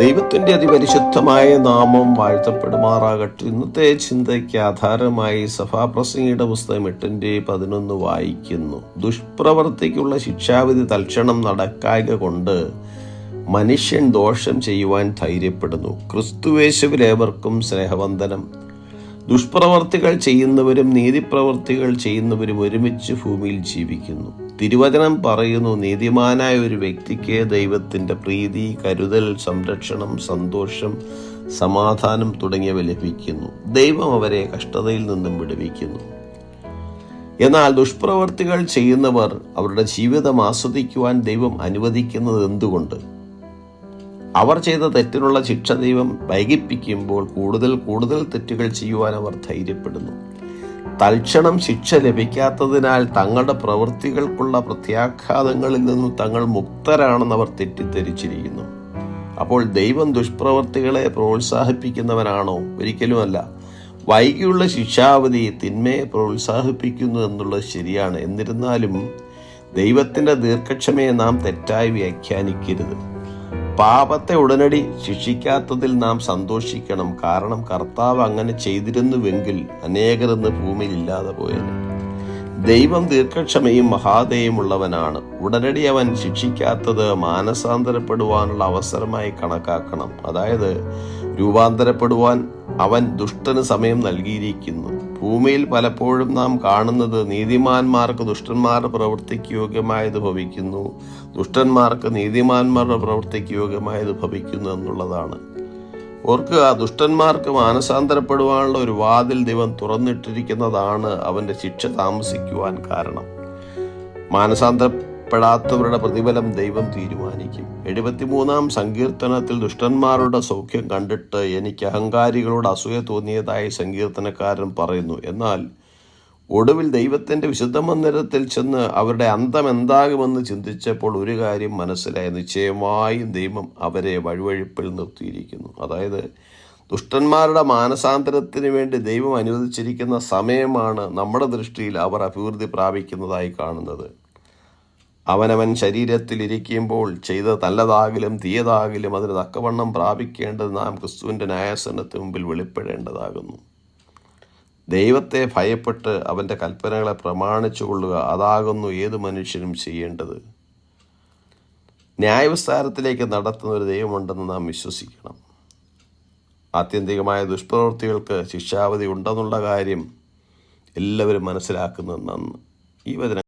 ദൈവത്തിൻ്റെ അതിപരിശുദ്ധമായ നാമം വാഴ്ത്തപ്പെടുമാറാകട്ടെ. ഇന്നത്തെ ചിന്തയ്ക്ക് ആധാരമായി സഭാപ്രസംഗിയുടെ പുസ്തകം 8:11 വായിക്കുന്നു. ദുഷ്പ്രവർത്തിക്കുള്ള ശിക്ഷാവിധി തൽക്ഷണം നടക്കായ്ക കൊണ്ട് മനുഷ്യൻ ദോഷം ചെയ്യുവാൻ ധൈര്യപ്പെടുന്നു. ക്രിസ്തുയേശുവിലേവർക്കും സ്നേഹവന്ദനം. ദുഷ്പ്രവർത്തികൾ ചെയ്യുന്നവരും നീതിപ്രവർത്തികൾ ചെയ്യുന്നവരും ഒരുമിച്ച് ഭൂമിയിൽ ജീവിക്കുന്നു. തിരുവചനം പറയുന്നു, നീതിമാനായ ഒരു വ്യക്തിക്ക് ദൈവത്തിൻ്റെ പ്രീതി, കരുതൽ, സംരക്ഷണം, സന്തോഷം, സമാധാനം തുടങ്ങിയവ ലഭിക്കുന്നു. ദൈവം അവരെ കഷ്ടതയിൽ നിന്നും വിടുവിക്കുന്നു. എന്നാൽ ദുഷ്പ്രവർത്തികൾ ചെയ്യുന്നവർ അവരുടെ ജീവിതം ആസ്വദിക്കുവാൻ ദൈവം അനുവദിക്കുന്നത് എന്തുകൊണ്ട്? അവർ ചെയ്ത തെറ്റിനുള്ള ശിക്ഷ ദൈവം വൈകിപ്പിക്കുമ്പോൾ കൂടുതൽ തെറ്റുകൾ ചെയ്യുവാൻ അവർ ധൈര്യപ്പെടുന്നു. തൽക്ഷണം ശിക്ഷ ലഭിക്കാത്തതിനാൽ തങ്ങളുടെ പ്രവൃത്തികൾക്കുള്ള പ്രത്യാഘാതങ്ങളിൽ നിന്നും തങ്ങൾ മുക്തരാണെന്ന് അവർ തെറ്റിദ്ധരിച്ചിരിക്കുന്നു. അപ്പോൾ ദൈവം ദുഷ്പ്രവർത്തികളെ പ്രോത്സാഹിപ്പിക്കുന്നവനാണോ? ഒരിക്കലുമല്ല. വൈകിയുള്ള ശിക്ഷാവധി തിന്മയെ പ്രോത്സാഹിപ്പിക്കുന്നു എന്നുള്ളത് ശരിയാണ്. എന്നിരുന്നാലും ദൈവത്തിൻ്റെ ദീർഘക്ഷമയെ നാം തെറ്റായി വ്യാഖ്യാനിക്കരുത്. പാപത്തെ ഉടനടി ശിക്ഷിക്കാത്തതിൽ നാം സന്തോഷിക്കണം. കാരണം കർത്താവ് അങ്ങനെ ചെയ്തിരുന്നുവെങ്കിൽ അനേകർ ഇന്ന് ഭൂമിയിൽ ഇല്ലാതെ പോയത്. ദൈവം ദീർഘക്ഷമയും മഹാദയമുള്ളവനാണ്. ഉടനടി അവൻ ശിക്ഷിക്കാത്തത് മാനസാന്തരപ്പെടുവാനുള്ള അവസരമായി കണക്കാക്കണം. അതായത് രൂപാന്തരപ്പെടുവാൻ അവൻ ദുഷ്ടന് സമയം നൽകിയിരിക്കുന്നു. ഭൂമിയിൽ പലപ്പോഴും നാം കാണുന്നത് നീതിമാന്മാർക്ക് ദുഷ്ടന്മാരുടെ പ്രവൃത്തിക്ക് യോഗ്യമായത് ഭവിക്കുന്നു, ദുഷ്ടന്മാർക്ക് നീതിമാന്മാരുടെ പ്രവൃത്തിക്ക് യോഗ്യമായത് ഭവിക്കുന്നു എന്നുള്ളതാണ്. ഓർക്കുക, ദുഷ്ടന്മാർക്ക് മാനസാന്തരപ്പെടുവാനുള്ള ഒരു വാതിൽ ദൈവം തുറന്നിട്ടിരിക്കുന്നതാണ് അവൻ്റെ ശിക്ഷ താമസിക്കുവാൻ കാരണം. മാനസാന്തരപ്പെടാത്തവരുടെ പ്രതിഫലം ദൈവം തീരുമാനിക്കും. 73-ാം സങ്കീർത്തനത്തിൽ ദുഷ്ടന്മാരുടെ സൗഖ്യം കണ്ടിട്ട് എനിക്ക് അഹങ്കാരികളോട് അസൂയ തോന്നിയതായി സങ്കീർത്തനക്കാരൻ പറയുന്നു. എന്നാൽ ഒടുവിൽ ദൈവത്തിൻ്റെ വിശുദ്ധ മന്ദിരത്തിൽ ചെന്ന് അവരുടെ അന്തം എന്താകുമെന്ന് ചിന്തിച്ചപ്പോൾ ഒരു കാര്യം മനസ്സിലായി. നിശ്ചയമായും ദൈവം അവരെ വഴുവഴുപ്പിൽ നിർത്തിയിരിക്കുന്നു. അതായത് ദുഷ്ടന്മാരുടെ മാനസാന്തരത്തിന് വേണ്ടി ദൈവം അനുവദിച്ചിരിക്കുന്ന സമയമാണ് നമ്മുടെ ദൃഷ്ടിയിൽ അവർ അഭിവൃദ്ധി പ്രാപിക്കുന്നതായി കാണുന്നത്. അവനവൻ ശരീരത്തിലിരിക്കുമ്പോൾ ചെയ്ത നല്ലതാകിലും തീയതാകിലും അതിന് തക്കവണ്ണം പ്രാപിക്കേണ്ടത് നാം ക്രിസ്തുവിൻ്റെ ന്യായാസനത്തിന് മുമ്പിൽ വെളിപ്പെടേണ്ടതാകുന്നു. ദൈവത്തെ ഭയപ്പെട്ട് അവൻ്റെ കൽപ്പനകളെ പ്രമാണിച്ചു കൊള്ളുക, അതാകുന്നു ഏത് മനുഷ്യനും ചെയ്യേണ്ടത്. ന്യായവിസ്താരത്തിലേക്ക് നടത്തുന്ന ഒരു ദൈവമുണ്ടെന്ന് നാം വിശ്വസിക്കണം. ആത്യന്തികമായ ദുഷ്പ്രവൃത്തികൾക്ക് ശിക്ഷാവധി ഉണ്ടെന്നുള്ള കാര്യം എല്ലാവരും മനസ്സിലാക്കുന്നത് നന്ന്. ഈ വചനം